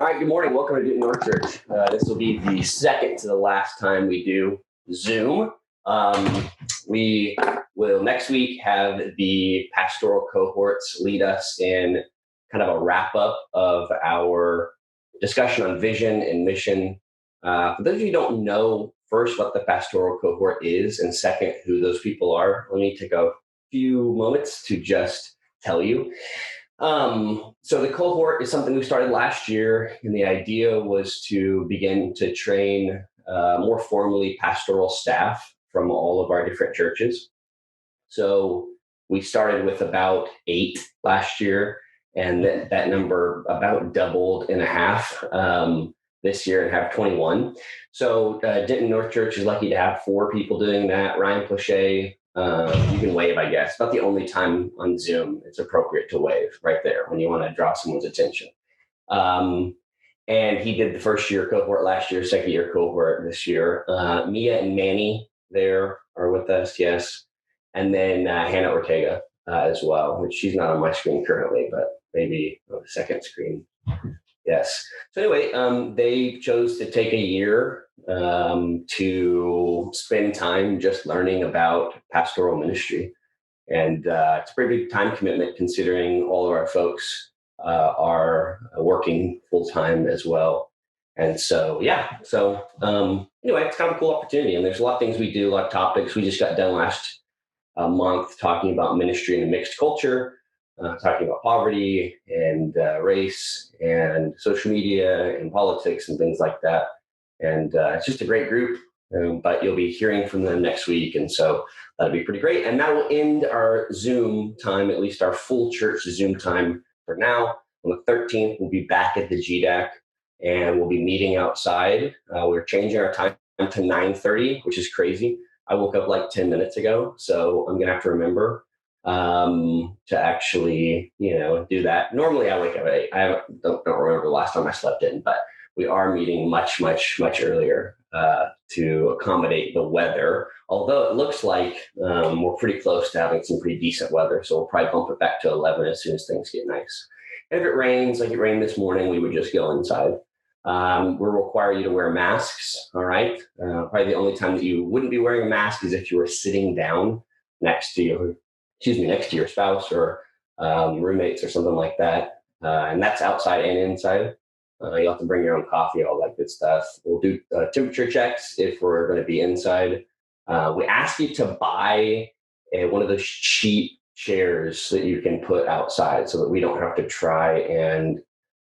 All right, good morning. Welcome to Newton North Church. This will be the second to the last time we do Zoom. We will next week have the pastoral cohorts lead us in kind of a wrap up of our discussion on vision and mission. For those of you who don't know, first, what the pastoral cohort is, and second, who those people are, let me take a few moments to just tell you. So the cohort is something we started last year, and the idea was to begin to train more formally pastoral staff from all of our different churches. So we started with about 8 last year, and that number about doubled in a half this year and have 21. So Denton North Church is lucky to have 4 people doing that. Ryan Plichet, you can wave, I guess. About the only time on Zoom it's appropriate to wave right there when you want to draw someone's attention. And he did the first year cohort last year, second year cohort this year. Mia and Manny there are with us, yes. And then Hannah Ortega as well, which she's not on my screen currently, but maybe on the second screen. Yes. So anyway, they chose to take a year to spend time just learning about pastoral ministry. And it's a pretty big time commitment considering all of our folks are working full time as well. And so, yeah. So anyway, it's kind of a cool opportunity. And there's a lot of things we do, a lot of topics. We just got done last month talking about ministry in a mixed culture. Talking about poverty and race and social media and politics and things like that. And it's just a great group, but you'll be hearing from them next week. And so that'll be pretty great. And that will end our Zoom time, at least our full church Zoom time for now. On the 13th, we'll be back at the GDAC and we'll be meeting outside. We're changing our time to 9:30, which is crazy. I woke up like 10 minutes ago, so I'm going to have to remember to actually, do that. Normally I wake up at 8. I don't remember the last time I slept in, but we are meeting much, much, much earlier to accommodate the weather. Although it looks like we're pretty close to having some pretty decent weather. So we'll probably bump it back to 11 as soon as things get nice. And if it rains, like it rained this morning, we would just go inside. We'll require you to wear masks. All right. Probably the only time that you wouldn't be wearing a mask is if you were sitting down next to your spouse or roommates or something like that. And that's outside and inside. You'll have to bring your own coffee, all that good stuff. We'll do temperature checks if we're going to be inside. We ask you to buy one of those cheap chairs that you can put outside so that we don't have to try and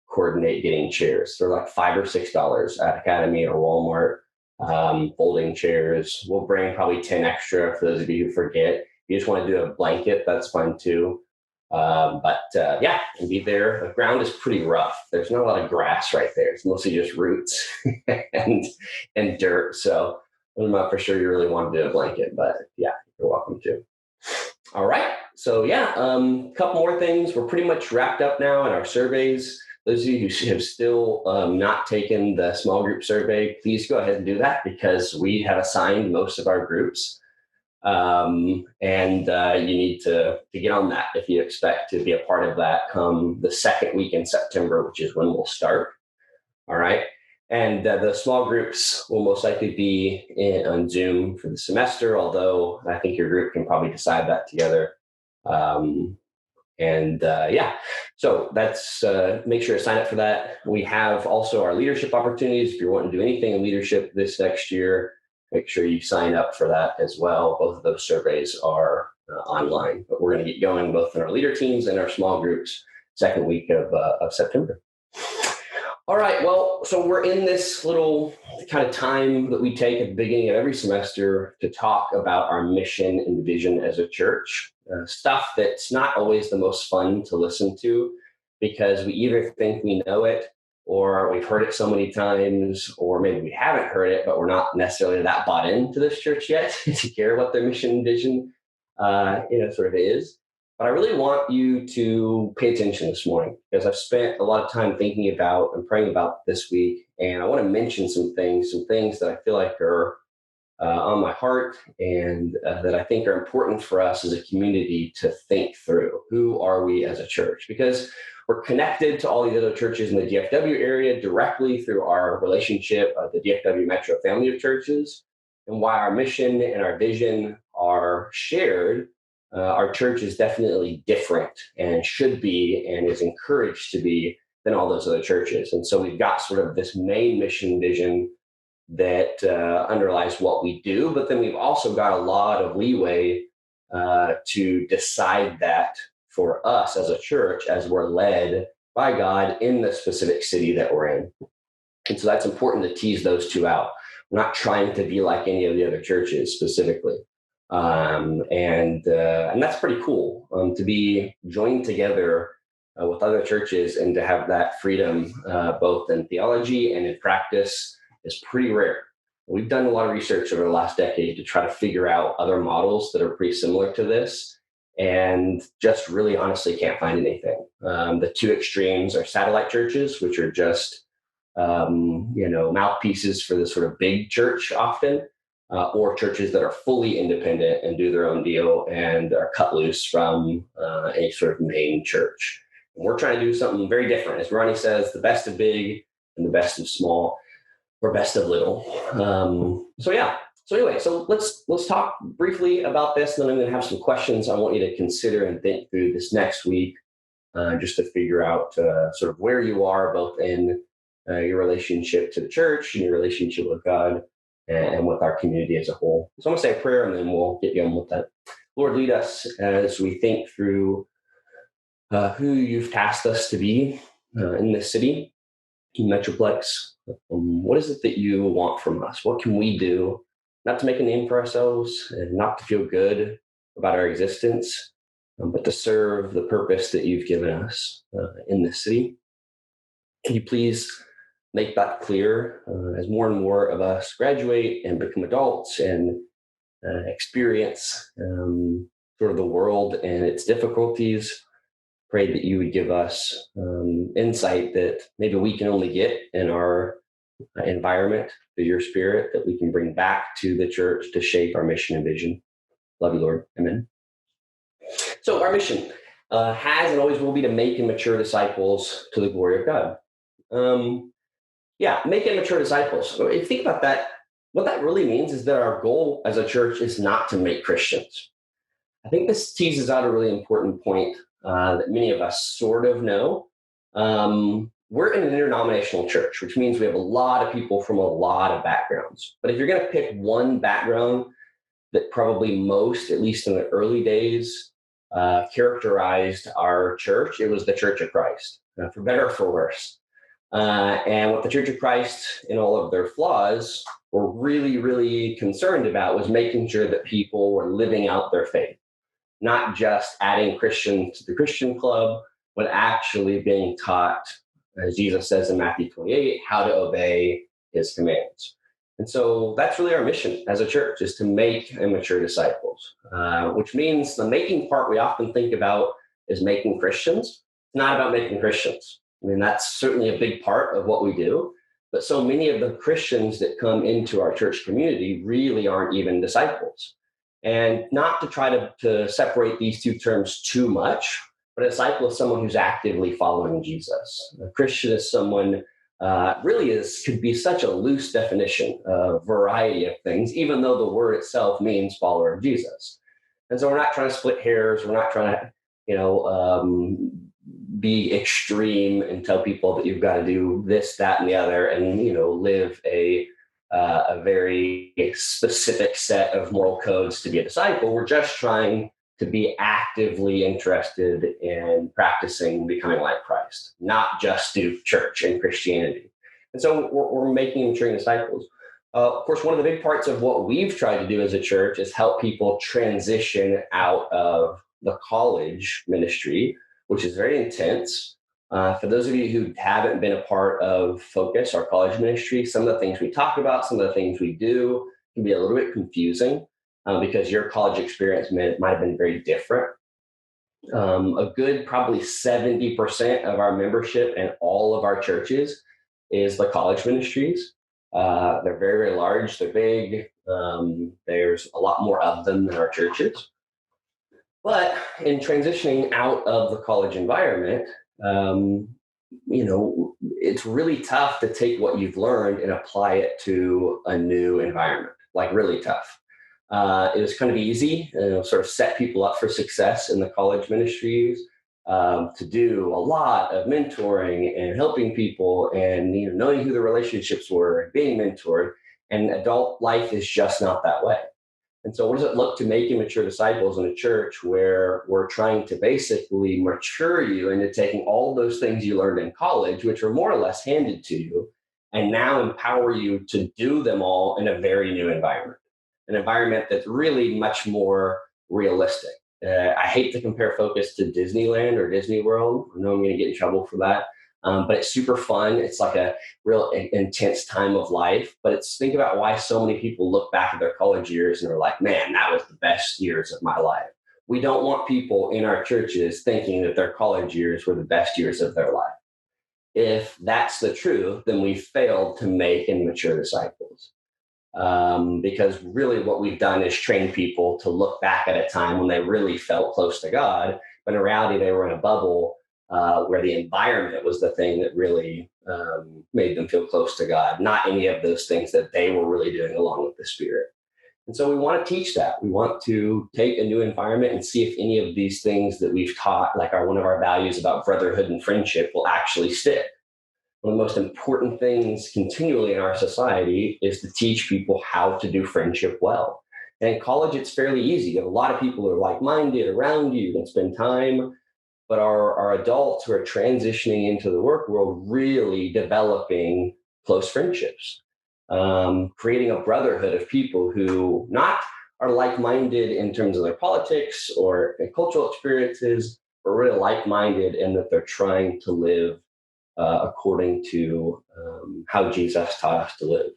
coordinate getting chairs. They're like $5 or $6 at Academy or Walmart, folding chairs. We'll bring probably 10 extra for those of you who forget. If you just want to do a blanket, that's fine too. Yeah, and be there. The ground is pretty rough. There's not a lot of grass right there. It's mostly just roots and dirt. So I'm not for sure you really want to do a blanket, but yeah, you're welcome to. All right. So yeah, a couple more things. We're pretty much wrapped up now in our surveys. Those of you who have still not taken the small group survey, please go ahead and do that because we have assigned most of our groups. And you need to get on that if you expect to be a part of that come the second week in September, which is when we'll start. All right. And the small groups will most likely be on Zoom for the semester, although I think your group can probably decide that together. Yeah, so that's make sure to sign up for that. We have also our leadership opportunities. If you're wanting to do anything in leadership this next year, make sure you sign up for that as well. Both of those surveys are online, but we're going to get going both in our leader teams and our small groups second week of September. All right, well, so we're in this little kind of time that we take at the beginning of every semester to talk about our mission and vision as a church, stuff that's not always the most fun to listen to because we either think we know it or we've heard it so many times, or maybe we haven't heard it, but we're not necessarily that bought into this church yet to care what their mission and vision, sort of is. But I really want you to pay attention this morning because I've spent a lot of time thinking about and praying about this week, and I want to mention some things that I feel like are on my heart and that I think are important for us as a community to think through. Who are we as a church? Because we're connected to all these other churches in the DFW area directly through our relationship of the DFW Metro family of churches. And while our mission and our vision are shared, our church is definitely different and should be and is encouraged to be than all those other churches. And so we've got sort of this main mission vision that underlies what we do, but then we've also got a lot of leeway to decide that for us as a church, as we're led by God in the specific city that we're in. And so that's important to tease those two out. We're not trying to be like any of the other churches specifically. And that's pretty cool to be joined together with other churches and to have that freedom both in theology and in practice is pretty rare. We've done a lot of research over the last decade to try to figure out other models that are pretty similar to this, and just really honestly can't find anything. The two extremes are satellite churches, which are just mouthpieces for the sort of big church often, or churches that are fully independent and do their own deal and are cut loose from any sort of main church. And we're trying to do something very different. As Ronnie says, the best of big and the best of small, or best of little. So let's talk briefly about this, and then I'm going to have some questions I want you to consider and think through this next week, just to figure out sort of where you are, both in your relationship to the church and your relationship with God and with our community as a whole. So I'm going to say a prayer, and then we'll get going with that. Lord, lead us as we think through who you've tasked us to be in this city, in Metroplex. What is it that you want from us? What can we do, not to make a name for ourselves and not to feel good about our existence, but to serve the purpose that you've given us in this city? Can you please make that clear as more and more of us graduate and become adults and experience sort of the world and its difficulties? Pray that you would give us insight that maybe we can only get in our environment through your Spirit, that we can bring back to the church to shape our mission and vision. Love you, Lord. Amen. So our mission has and always will be to make and mature disciples to the glory of God. Make and mature disciples. If you think about that, what that really means is that our goal as a church is not to make Christians. I think this teases out a really important point that many of us sort of know. We're in an interdenominational church, which means we have a lot of people from a lot of backgrounds. But if you're going to pick one background that probably most, at least in the early days, characterized our church, it was the Church of Christ, for better or for worse. And what the Church of Christ, in all of their flaws, were really, really concerned about was making sure that people were living out their faith. Not just adding Christians to the Christian club, but actually being taught, as Jesus says in Matthew 28, how to obey his commands. And so that's really our mission as a church, is to make and mature disciples, which means the making part we often think about is making Christians. It's not about making Christians. I mean, that's certainly a big part of what we do. But so many of the Christians that come into our church community really aren't even disciples. And not to try to separate these two terms too much, but a disciple is someone who's actively following Jesus. A Christian is someone could be such a loose definition, a variety of things, even though the word itself means follower of Jesus. And so we're not trying to split hairs. We're not trying to, be extreme and tell people that you've got to do this, that, and the other, and, live a very specific set of moral codes to be a disciple. We're just trying to be actively interested in practicing becoming like Christ, not just do church and Christianity. And so we're making and maturing disciples. Of course, one of the big parts of what we've tried to do as a church is help people transition out of the college ministry, which is very intense. For those of you who haven't been a part of Focus, our college ministry, some of the things we talk about, some of the things we do can be a little bit confusing because your college experience might have been very different. A good probably 70% of our membership in all of our churches is the college ministries. They're very, very large. They're big. There's a lot more of them than our churches. But in transitioning out of the college environment, um, it's really tough to take what you've learned and apply it to a new environment, like really tough. It was kind of easy, sort of set people up for success in the college ministries, to do a lot of mentoring and helping people and knowing who the relationships were and being mentored. And adult life is just not that way. And so, what does it look to making mature disciples in a church where we're trying to basically mature you into taking all those things you learned in college, which are more or less handed to you, and now empower you to do them all in a very new environment, an environment that's really much more realistic. I hate to compare Focus to Disneyland or Disney World. I know I'm going to get in trouble for that. But it's super fun. It's like a real intense time of life. But think about why so many people look back at their college years and are like, man, that was the best years of my life. We don't want people in our churches thinking that their college years were the best years of their life. If that's the truth, then we failed to make and mature disciples. Because really what we've done is train people to look back at a time when they really felt close to God, but in reality, they were in a bubble where the environment was the thing that really made them feel close to God, not any of those things that they were really doing along with the Spirit. And so we want to teach that. We want to take a new environment and see if any of these things that we've taught, like one of our values about brotherhood and friendship, will actually stick. One of the most important things continually in our society is to teach people how to do friendship well. And in college, it's fairly easy. You have a lot of people who are like-minded around you, you can spend time. But our adults who are transitioning into the work world really developing close friendships, creating a brotherhood of people who not are like-minded in terms of their politics or cultural experiences, but really like-minded in that they're trying to live according to how Jesus taught us to live.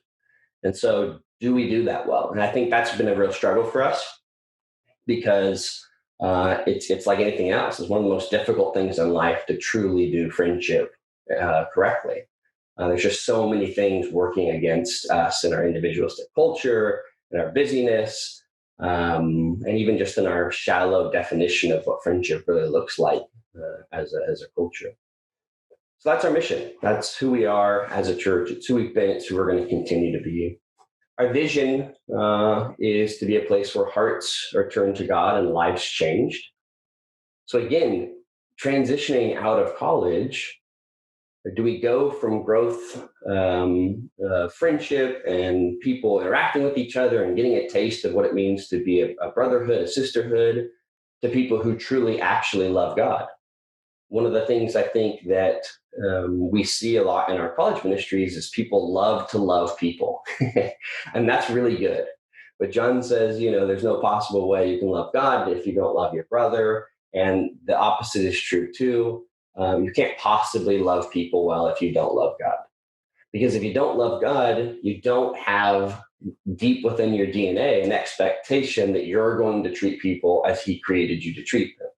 And so do we do that well? And I think that's been a real struggle for us because it's like anything else. It's one of the most difficult things in life to truly do friendship correctly. There's just so many things working against us in our individualistic culture, in our busyness, and even just in our shallow definition of what friendship really looks like as a culture. So that's our mission. That's who we are as a church. It's who we've been. It's who we're going to continue to be. Our vision is to be a place where hearts are turned to God and lives changed. So again, transitioning out of college, do we go from growth, friendship, and people interacting with each other and getting a taste of what it means to be a brotherhood, a sisterhood, to people who truly actually love God? One of the things I think that we see a lot in our college ministries is people love to love people. And that's really good. But John says, there's no possible way you can love God if you don't love your brother. And the opposite is true too. You can't possibly love people well if you don't love God. Because if you don't love God, you don't have deep within your DNA an expectation that you're going to treat people as he created you to treat them.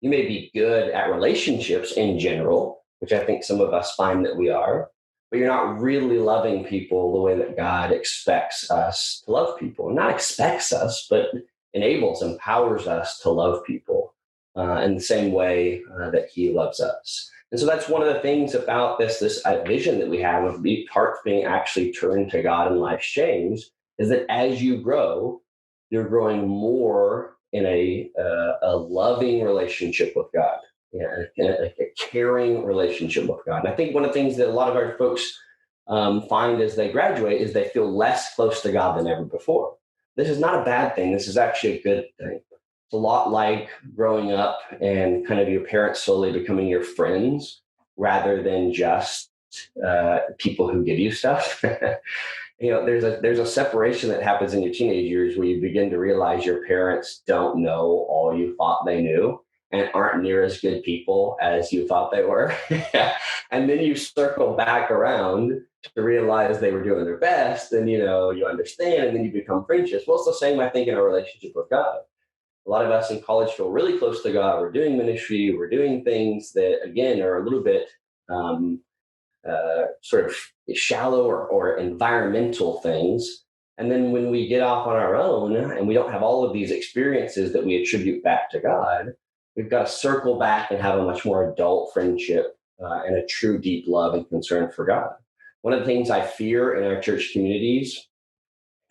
You may be good at relationships in general, which I think some of us find that we are, but you're not really loving people the way that God expects us to love people. Not expects us, but enables, empowers us to love people in the same way that he loves us. And so that's one of the things about this vision that we have of hearts being actually turned to God and life changed, is that as you grow, you're growing more in a loving relationship with God, a caring relationship with God. And I think one of the things that a lot of our folks find as they graduate is they feel less close to God than ever before. This is not a bad thing. This is actually a good thing. It's a lot like growing up and kind of your parents slowly becoming your friends rather than just people who give you stuff. There's a separation that happens in your teenage years where you begin to realize your parents don't know all you thought they knew and aren't near as good people as you thought they were. And then you circle back around to realize they were doing their best, and you understand, and then you become friendships. Well, it's the same, I think, in our relationship with God. A lot of us in college feel really close to God. We're doing ministry. We're doing things that, again, are a little bit sort of shallow or environmental things. And then when we get off on our own and we don't have all of these experiences that we attribute back to God, we've got to circle back and have a much more adult friendship and a true deep love and concern for God. One of the things I fear in our church communities,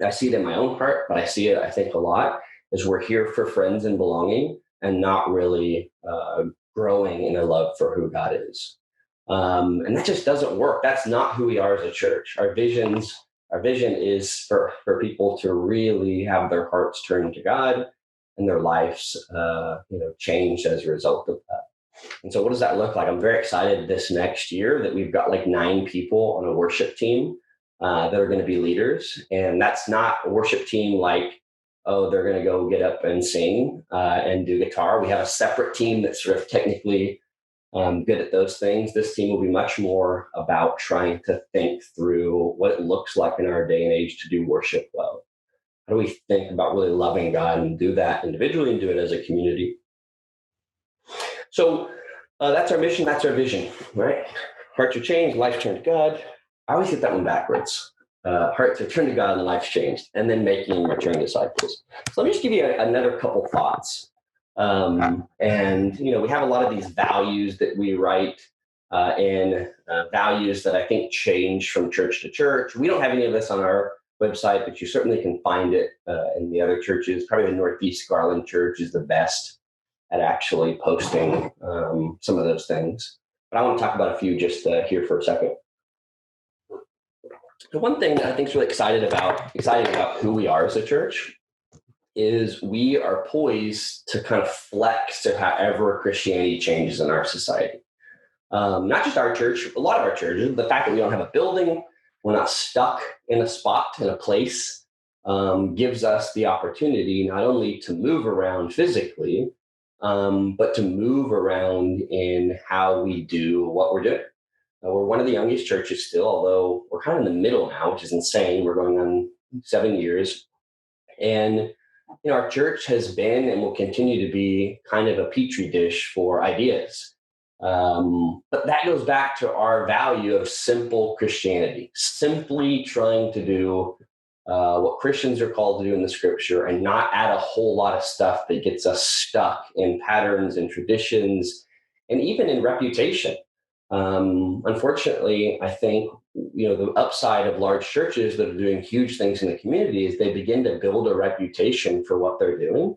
I see it in my own heart, but I see it, I think, a lot, is we're here for friends and belonging and not really growing in a love for who God is. And that just doesn't work. That's not who we are as a church. Our vision is for people to really have their hearts turned to God and their lives, changed as a result of that. And so what does that look like? I'm very excited this next year that we've got like 9 people on a worship team that are going to be leaders. And that's not a worship team like, oh, they're going to go get up and sing and do guitar. We have a separate team that's sort of technically good at those things. This team will be much more about trying to think through what it looks like in our day and age to do worship well. How do we think about really loving God and do that individually and do it as a community? So that's our mission. That's our vision, right? Hearts are changed, life turned to God. I always get that one backwards. Hearts are turned to God and life's changed, and then making and maturing disciples. So let me just give you another couple thoughts. And, we have a lot of these values that we write in values that I think change from church to church. We don't have any of this on our website, but you certainly can find it in the other churches. Probably the Northeast Garland Church is the best at actually posting some of those things. But I want to talk about a few just here for a second. The one thing that I think is really exciting about who we are as a church is we are poised to kind of flex to however Christianity changes in our society. Not just our church, a lot of our churches, the fact that we don't have a building, we're not stuck in a spot, in a place, gives us the opportunity not only to move around physically, but to move around in how we do what we're doing. We're one of the youngest churches still, although we're kind of in the middle now, which is insane. We're going on 7 years. And our church has been and will continue to be kind of a petri dish for ideas. But that goes back to our value of simple Christianity, simply trying to do what Christians are called to do in the scripture and not add a whole lot of stuff that gets us stuck in patterns and traditions and even in reputation. Unfortunately, I think, the upside of large churches that are doing huge things in the community is they begin to build a reputation for what they're doing.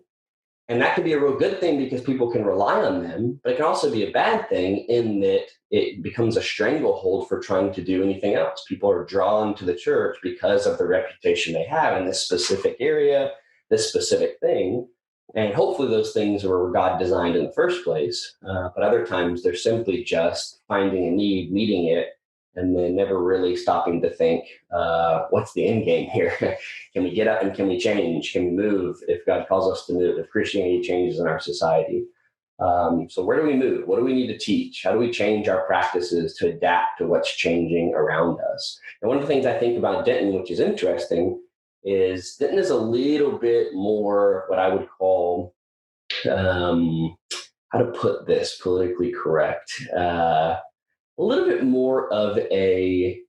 And that can be a real good thing because people can rely on them, but it can also be a bad thing in that it becomes a stranglehold for trying to do anything else. People are drawn to the church because of the reputation they have in this specific area, this specific thing. And hopefully those things were God designed in the first place. But other times they're simply just finding a need, meeting it, and then never really stopping to think, what's the end game here? Can we get up and can we change? Can we move if God calls us to move, if Christianity changes in our society? So where do we move? What do we need to teach? How do we change our practices to adapt to what's changing around us? And one of the things I think about Denton, which is interesting, is Denton is a little bit more what I would call, how to put this politically correct, a little bit more of a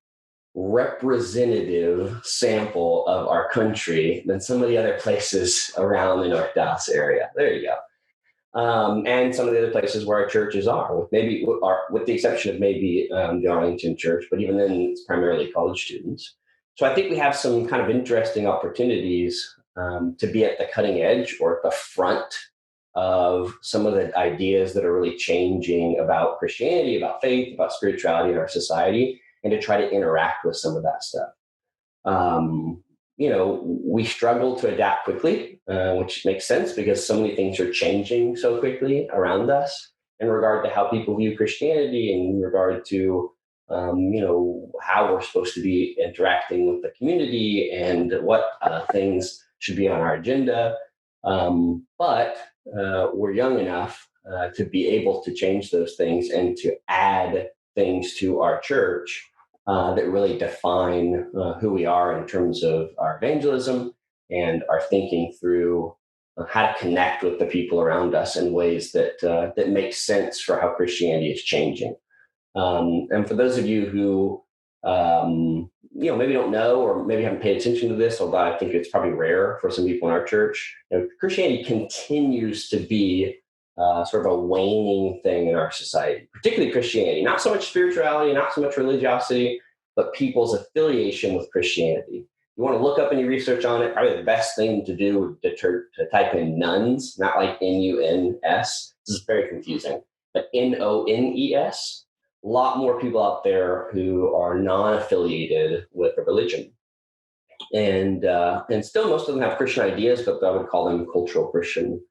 representative sample of our country than some of the other places around the North Dallas area. There you go. And some of the other places where our churches are, with the exception of maybe the Arlington Church, but even then it's primarily college students. So I think we have some kind of interesting opportunities to be at the cutting edge or at the front of some of the ideas that are really changing about Christianity, about faith, about spirituality in our society, and to try to interact with some of that stuff. We struggle to adapt quickly, which makes sense because so many things are changing so quickly around us in regard to how people view Christianity and in regard to how we're supposed to be interacting with the community and what things should be on our agenda. But we're young enough to be able to change those things and to add things to our church that really define who we are in terms of our evangelism and our thinking through how to connect with the people around us in ways that make sense for how Christianity is changing. And for those of you who, maybe don't know or maybe haven't paid attention to this, although I think it's probably rare for some people in our church, Christianity continues to be sort of a waning thing in our society, particularly Christianity. Not so much spirituality, not so much religiosity, but people's affiliation with Christianity. You want to look up any research on it, probably the best thing to do would to type in nuns, not like Nuns. This is very confusing, but Nones. A lot more people out there who are non-affiliated with a religion. And still most of them have Christian ideas, but I would call them cultural Christian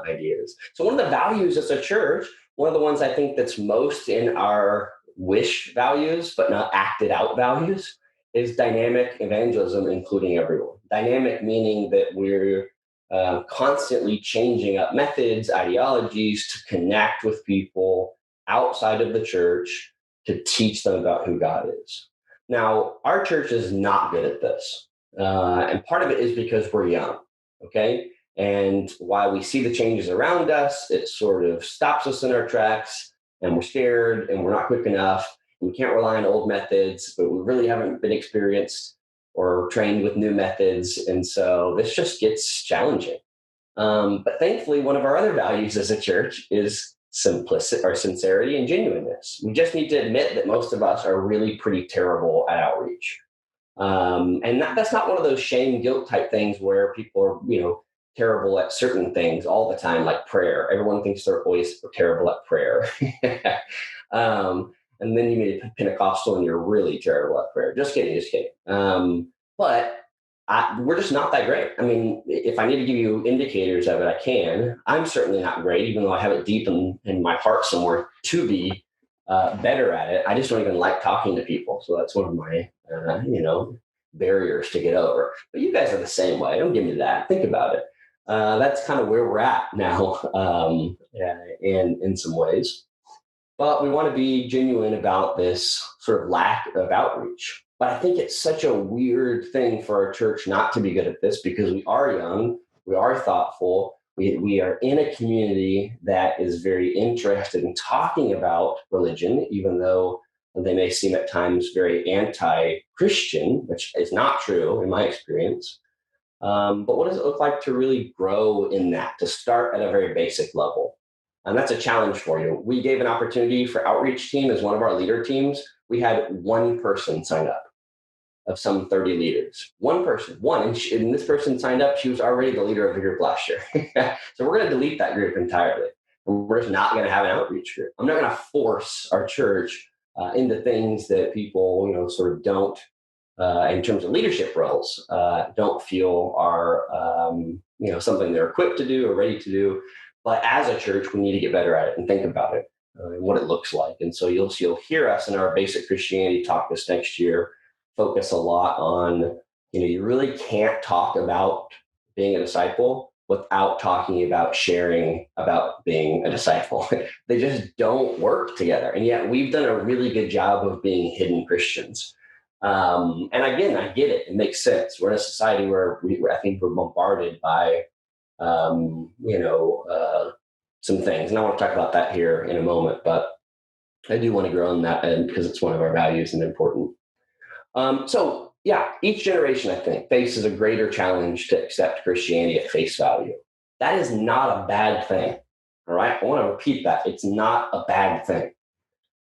ideas. So one of the values as a church, one of the ones I think that's most in our wish values, but not acted out values, is dynamic evangelism, including everyone. Dynamic meaning that we're constantly changing up methods, ideologies to connect with people outside of the church to teach them about who God is. Now, our church is not good at this. And part of it is because we're young, okay? And while we see the changes around us, it sort of stops us in our tracks, and we're scared and we're not quick enough. We can't rely on old methods, but we really haven't been experienced or trained with new methods. And so this just gets challenging. But thankfully, one of our other values as a church is simplicity or sincerity and genuineness. We just need to admit that most of us are really pretty terrible at outreach. And that's not one of those shame guilt type things where people are, terrible at certain things all the time, like prayer. Everyone thinks they're always terrible at prayer. And then you meet a Pentecostal and you're really terrible at prayer. Just kidding. But we're just not that great. I mean, if I need to give you indicators of it, I can. I'm certainly not great, even though I have it deep in my heart somewhere to be better at it. I just don't even like talking to people. So that's one of my, barriers to get over. But you guys are the same way. Don't give me that. Think about it. That's kind of where we're at now in some ways. But we want to be genuine about this sort of lack of outreach. But I think it's such a weird thing for our church not to be good at this because we are young, we are thoughtful, we are in a community that is very interested in talking about religion, even though they may seem at times very anti-Christian, which is not true in my experience. But what does it look like to really grow in that, to start at a very basic level? And that's a challenge for you. We gave an opportunity for outreach team as one of our leader teams. We had one person sign up of some 30 leaders. One person, one. And this person signed up. She was already the leader of the group last year. So we're going to delete that group entirely. We're just not going to have an outreach group. I'm not going to force our church into things that people, sort of don't, in terms of leadership roles, don't feel are, something they're equipped to do or ready to do. But as a church, we need to get better at it and think about it and what it looks like. And so you'll hear us in our Basic Christianity talk this next year focus a lot on, you really can't talk about being a disciple without talking about sharing about being a disciple. They just don't work together. And yet we've done a really good job of being hidden Christians. And again, I get it. It makes sense. We're in a society where I think we're bombarded by some things. And I want to talk about that here in a moment, but I do want to grow on that end because it's one of our values and important. Each generation, I think, faces a greater challenge to accept Christianity at face value. That is not a bad thing. All right. I want to repeat that. It's not a bad thing.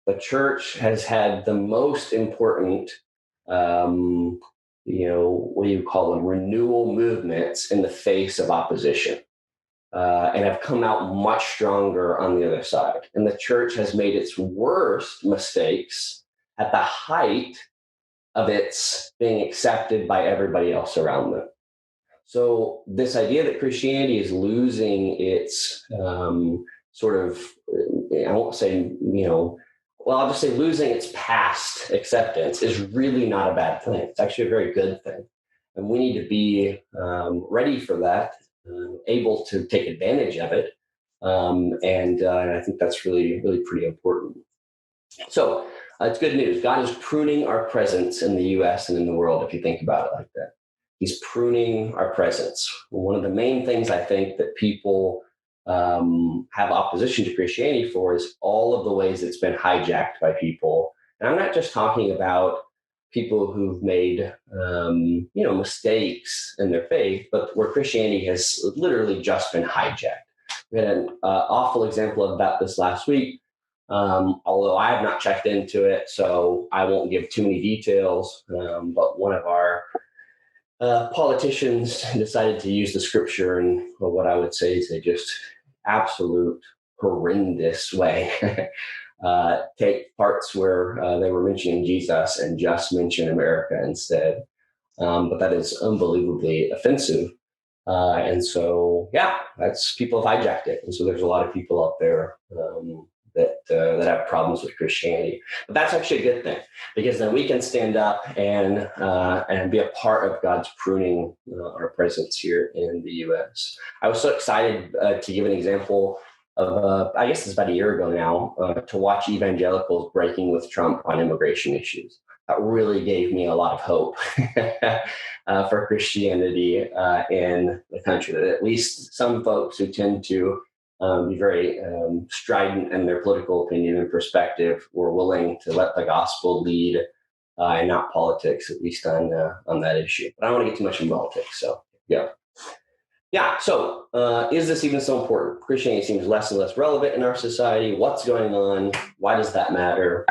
The church has had the most important, what do you call them? Renewal movements in the face of opposition. And have come out much stronger on the other side. And the church has made its worst mistakes at the height of its being accepted by everybody else around them. So this idea that Christianity is losing its I won't say, I'll just say losing its past acceptance is really not a bad thing. It's actually a very good thing. And we need to be ready for that. Able to take advantage of it. And I think that's really, really pretty important. So it's good news. God is pruning our presence in the U.S. and in the world, if you think about it like that. He's pruning our presence. One of the main things I think that people have opposition to Christianity for is all of the ways it's been hijacked by people. And I'm not just talking about people who've made, mistakes in their faith, but where Christianity has literally just been hijacked. We had an awful example about this last week, although I have not checked into it, so I won't give too many details. But one of our politicians decided to use the scripture in what I would say is a just absolute horrendous way. Take parts where they were mentioning Jesus and just mention America instead. But that is unbelievably offensive. And so, yeah, that's people have hijacked it. And so there's a lot of people out there that have problems with Christianity. But that's actually a good thing, because then we can stand up and be a part of God's pruning our presence here in the U.S. I was so excited to give an example of, I guess it's about a year ago now, to watch evangelicals breaking with Trump on immigration issues. That really gave me a lot of hope for Christianity in the country, that at least some folks who tend to be very strident in their political opinion and perspective were willing to let the gospel lead and not politics, at least on that issue. But I don't want to get too much in politics, so yeah. Yeah, so is this even so important? Christianity seems less and less relevant in our society. What's going on? Why does that matter?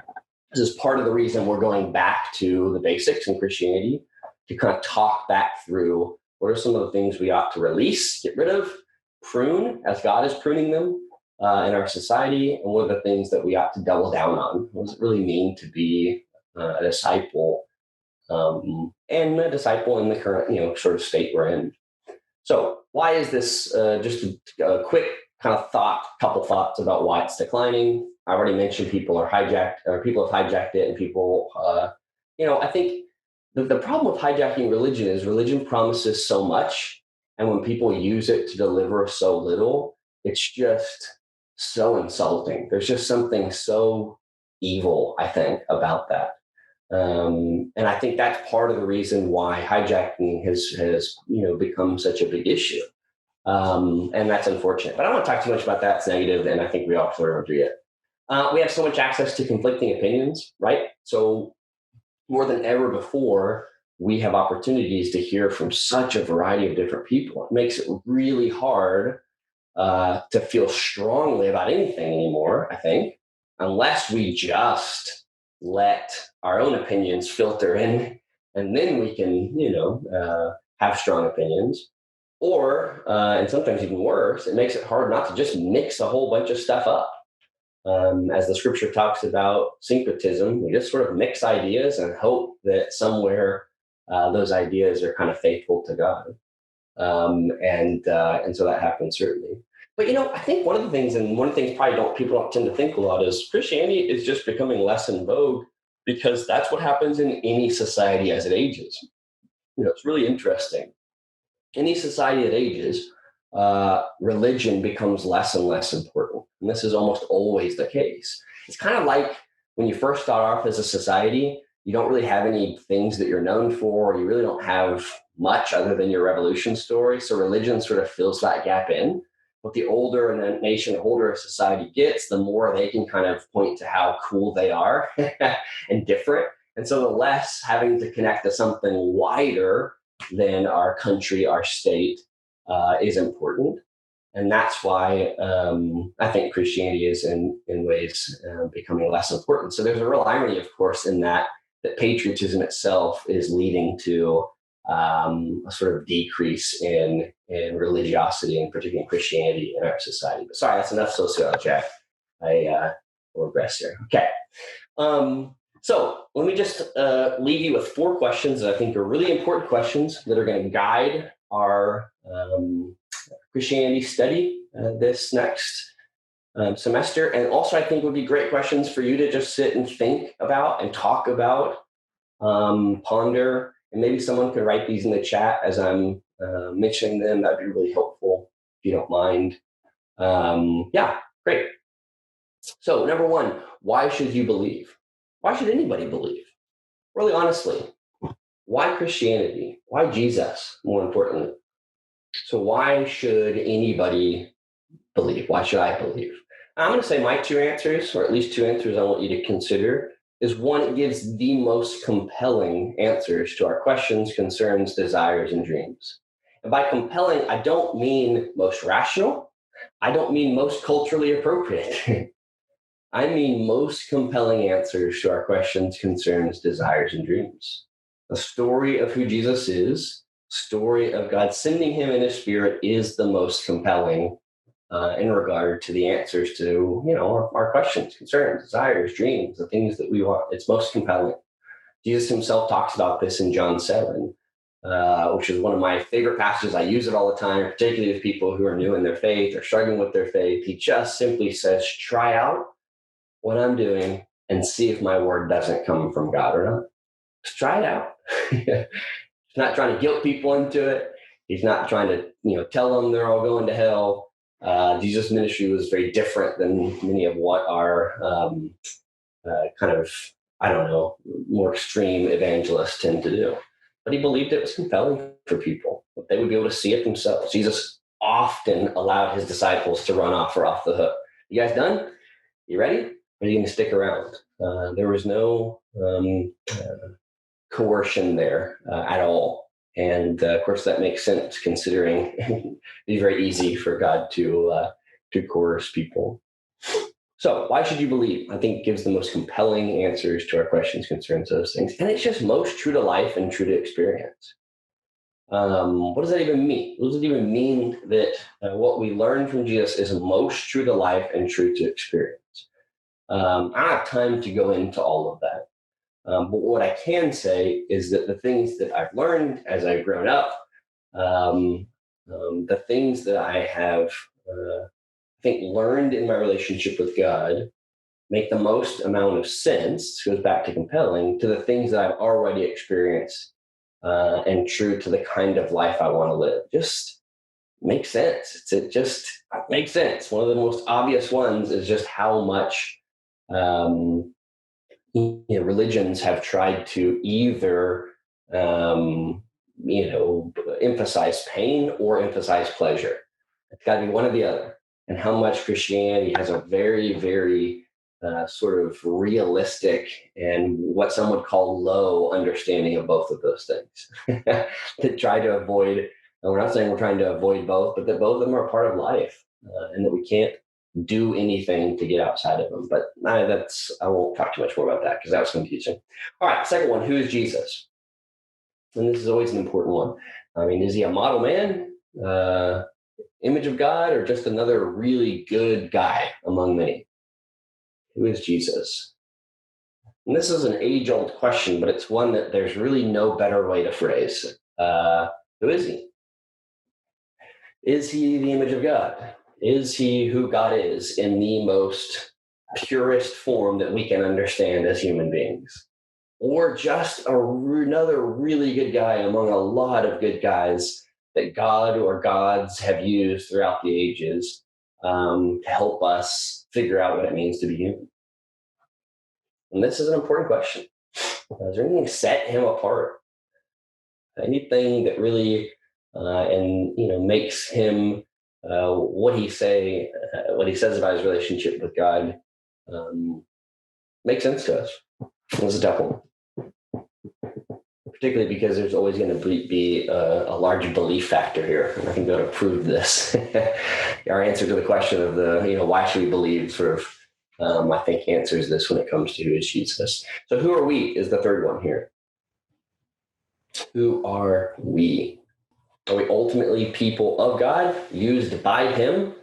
This is part of the reason we're going back to the basics in Christianity, to kind of talk back through what are some of the things we ought to release, get rid of, prune as God is pruning them in our society, and what are the things that we ought to double down on. What does it really mean to be a disciple, and a disciple in the current sort of state we're in? So why is this? Just a quick kind of couple thoughts about why it's declining. I already mentioned people have hijacked it, and people, I think the problem with hijacking religion is religion promises so much, and when people use it to deliver so little, it's just so insulting. There's just something so evil, I think, about that. And I think that's part of the reason why hijacking has become such a big issue. And that's unfortunate. But I don't want to talk too much about that. It's negative, and I think we all sort of agree it. We have so much access to conflicting opinions, right? So more than ever before, we have opportunities to hear from such a variety of different people. It makes it really hard to feel strongly about anything anymore, I think, unless we just let our own opinions filter in, and then we can, have strong opinions. Or, and sometimes even worse, it makes it hard not to just mix a whole bunch of stuff up. As the scripture talks about syncretism, we just sort of mix ideas and hope that somewhere those ideas are kind of faithful to God. And so that happens certainly. But, I think one of the things people don't tend to think a lot is Christianity is just becoming less in vogue, because that's what happens in any society as it ages. It's really interesting. Any society that ages, religion becomes less and less important. And this is almost always the case. It's kind of like when you first start off as a society, you don't really have any things that you're known for. You really don't have much other than your revolution story. So religion sort of fills that gap in. But the older a nation, the older a society gets, the more they can kind of point to how cool they are and different. And so the less having to connect to something wider than our country, our state, is important. And that's why I think Christianity is in ways becoming less important. So there's a real irony, of course, in that patriotism itself is leading to a sort of decrease in religiosity, and particularly in Christianity in our society. But sorry, that's enough sociology. I will regress here. Okay. So let me just leave you with 4 questions that I think are really important questions that are going to guide our Christianity study this next semester. And also I think would be great questions for you to just sit and think about and talk about, ponder, and maybe someone could write these in the chat as I'm mentioning them. That'd be really helpful if you don't mind. Yeah, great. So number 1, why should you believe? Why should anybody believe? Really honestly, why Christianity? Why Jesus, more importantly? So why should anybody believe? Why should I believe? I'm going to say my 2 answers, or at least 2 answers I want you to consider, is 1, it gives the most compelling answers to our questions, concerns, desires, and dreams. And by compelling, I don't mean most rational. I don't mean most culturally appropriate. I mean most compelling answers to our questions, concerns, desires, and dreams. The story of who Jesus is, story of God sending him in his spirit is the most compelling in regard to the answers to, our questions, concerns, desires, dreams, the things that we want. It's most compelling. Jesus himself talks about this in John 7, which is one of my favorite passages. I use it all the time, particularly with people who are new in their faith or struggling with their faith. He just simply says, try out what I'm doing and see if my word doesn't come from God or not. Just try it out. He's not trying to guilt people into it. He's not trying to, tell them they're all going to hell. Jesus' ministry was very different than many of what our more extreme evangelists tend to do. But he believed it was compelling for people, that they would be able to see it themselves. Jesus often allowed his disciples to run off or off the hook. You guys done? You ready? Or are you going to stick around? There was no coercion there at all. And of course, that makes sense considering it'd be very easy for God to coerce people. So why should you believe? I think it gives the most compelling answers to our questions, concerns, those things. And it's just most true to life and true to experience. What does that even mean? What does it even mean that what we learn from Jesus is most true to life and true to experience? I don't have time to go into all of that. But what I can say is that the things that I've learned as I've grown up, the things that I have, learned in my relationship with God make the most amount of sense, goes back to compelling, to the things that I've already experienced and true to the kind of life I want to live. Just makes sense. It just makes sense. One of the most obvious ones is just how much religions have tried to either emphasize pain or emphasize pleasure. It's got to be one or the other. And how much Christianity has a very, very sort of realistic and what some would call low understanding of both of those things. To try to avoid, and we're not saying we're trying to avoid both, but that both of them are a part of life and that we can't do anything to get outside of them. But I won't talk too much more about that because that was confusing. All right, second one, who is Jesus? And this is always an important one. I mean, is he a model man, image of God, or just another really good guy among many? Who is Jesus? And this is an age-old question, but it's one that there's really no better way to phrase. Who is he? Is he the image of God? Is he who God is in the most purest form that we can understand as human beings? Or just another really good guy among a lot of good guys that God or gods have used throughout the ages to help us figure out what it means to be human? And this is an important question. Is there anything set him apart? Anything that really makes him what he says about his relationship with God makes sense to us? This is a tough one, particularly because there's always going to be a large belief factor here. I'm not going to be able to prove this. Our answer to the question of why should we believe sort of, I think answers this when it comes to who is Jesus. So who are we is the third one here. Who are we? Are we ultimately people of God, used by him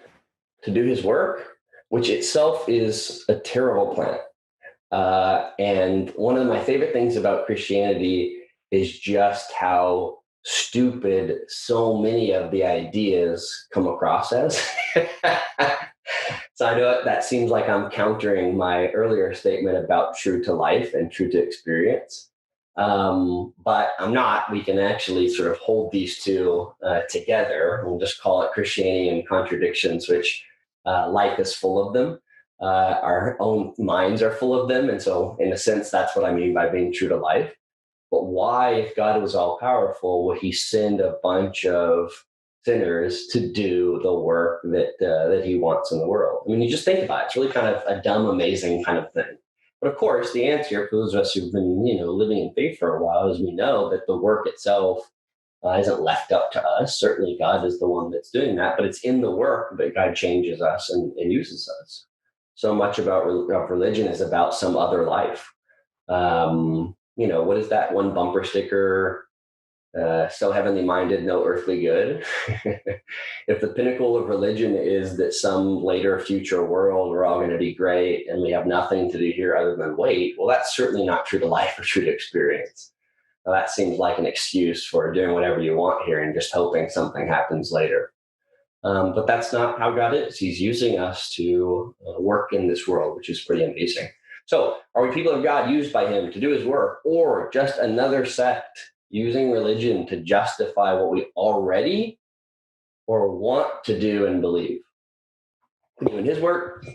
to do his work, which itself is a terrible plan? And one of my favorite things about Christianity is just how stupid so many of the ideas come across as. So I know that seems like I'm countering my earlier statement about true to life and true to experience. But I'm not. We can actually sort of hold these two together. We'll just call it Christianity and contradictions, which life is full of them. Our own minds are full of them. And so in a sense, that's what I mean by being true to life. But why, if God was all powerful, would he send a bunch of sinners to do the work that he wants in the world? I mean, you just think about it. It's really kind of a dumb, amazing kind of thing. But of course, the answer for those of us who've been, living in faith for a while is we know that the work itself isn't left up to us. Certainly God is the one that's doing that, but it's in the work that God changes us and uses us. So much of religion is about some other life. What is that one bumper sticker? So heavenly minded, no earthly good. If the pinnacle of religion is that some later future world, we're all going to be great and we have nothing to do here other than wait, well, that's certainly not true to life or true to experience. Now, that seems like an excuse for doing whatever you want here and just hoping something happens later. But that's not how God is. He's using us to work in this world, which is pretty amazing. So are we people of God used by him to do his work, or just another sect using religion to justify what we already or want to do and believe? Doing his work,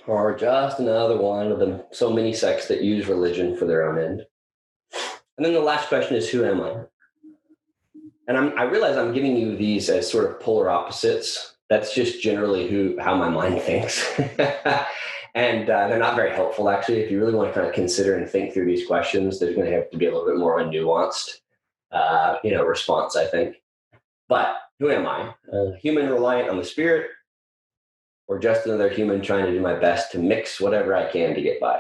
or just another one of the so many sects that use religion for their own end? And then the last question is, who am I? And I realize I'm giving you these as sort of polar opposites. That's just generally how my mind thinks. And they're not very helpful, actually. If you really want to kind of consider and think through these questions, there's going to have to be a little bit more of a nuanced response, I think. But who am I? A human reliant on the Spirit, or just another human trying to do my best to mix whatever I can to get by?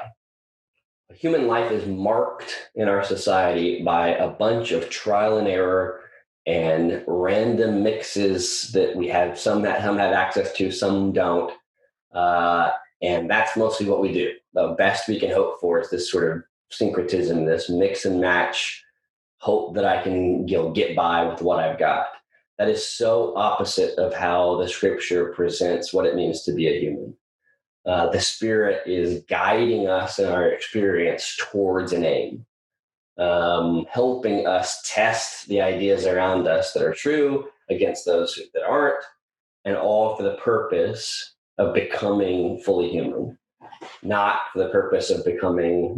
Human life is marked in our society by a bunch of trial and error and random mixes that we have. Some have access to, some don't. And that's mostly what we do. The best we can hope for is this sort of syncretism, this mix and match, hope that I can get by with what I've got. That is so opposite of how the scripture presents what it means to be a human. The Spirit is guiding us in our experience towards an aim, helping us test the ideas around us that are true against those that aren't, and all for the purpose of becoming fully human, not for the purpose of becoming,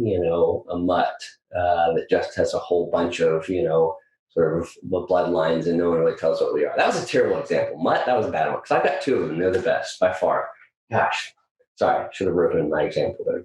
a mutt that just has a whole bunch of, sort of bloodlines and no one really tells what we are. That was a terrible example. Mutt, that was a bad one, because I've got two of them. They're the best by far. Gosh, sorry, should have written my example there.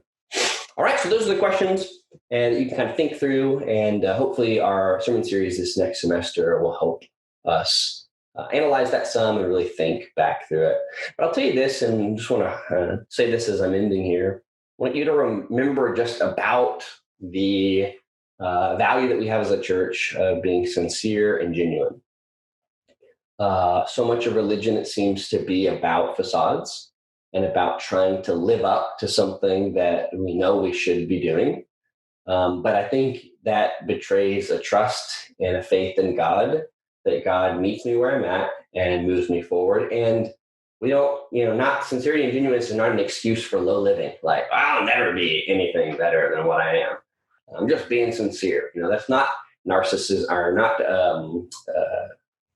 All right, so those are the questions, and you can kind of think through, and hopefully our sermon series this next semester will help us analyze that some and really think back through it. But I'll tell you this, and just want to say this as I'm ending here. I want you to remember just about the value that we have as a church of being sincere and genuine. So much of religion, it seems to be about facades and about trying to live up to something that we know we should be doing. But I think that betrays a trust and a faith in God, that God meets me where I'm at and moves me forward. And we don't, not sincerity and genuineness is not an excuse for low living. Like, I'll never be anything better than what I am. I'm just being sincere. That's not narcissism, or not,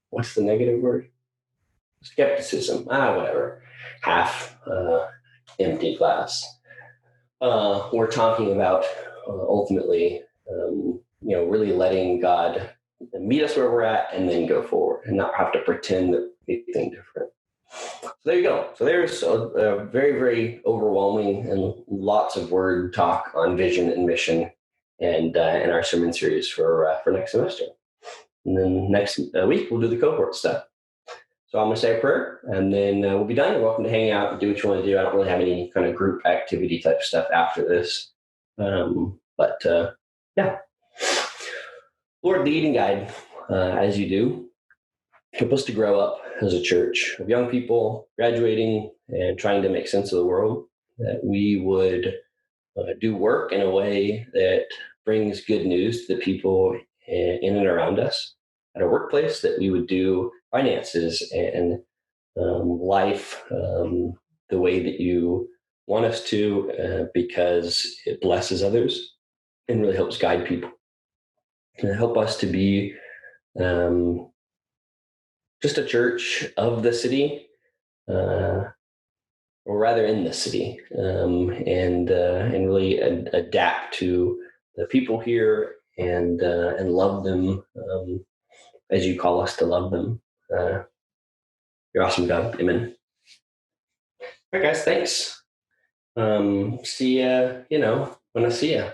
what's the negative word? Skepticism, whatever. Half empty glass. We're talking about ultimately, really letting God meet us where we're at and then go forward and not have to pretend that we think different. So there you go. So there's a very, very overwhelming and lots of word talk on vision and mission and in our sermon series for next semester. And then next week, we'll do the cohort stuff. So I'm going to say a prayer, and then we'll be done. You're welcome to hang out and do what you want to do. I don't really have any kind of group activity type stuff after this. Yeah. Lord, lead and guide as you do. Help us to grow up as a church of young people graduating and trying to make sense of the world, that we would do work in a way that brings good news to the people in and around us at our workplace, that we would do finances and life the way that you want us to, because it blesses others and really helps guide people. And help us to be just a church of the city, or rather in the city, and really adapt to the people here and love them as you call us to love them. You're awesome, God. Amen. All right, guys. Thanks. See ya. When I see ya.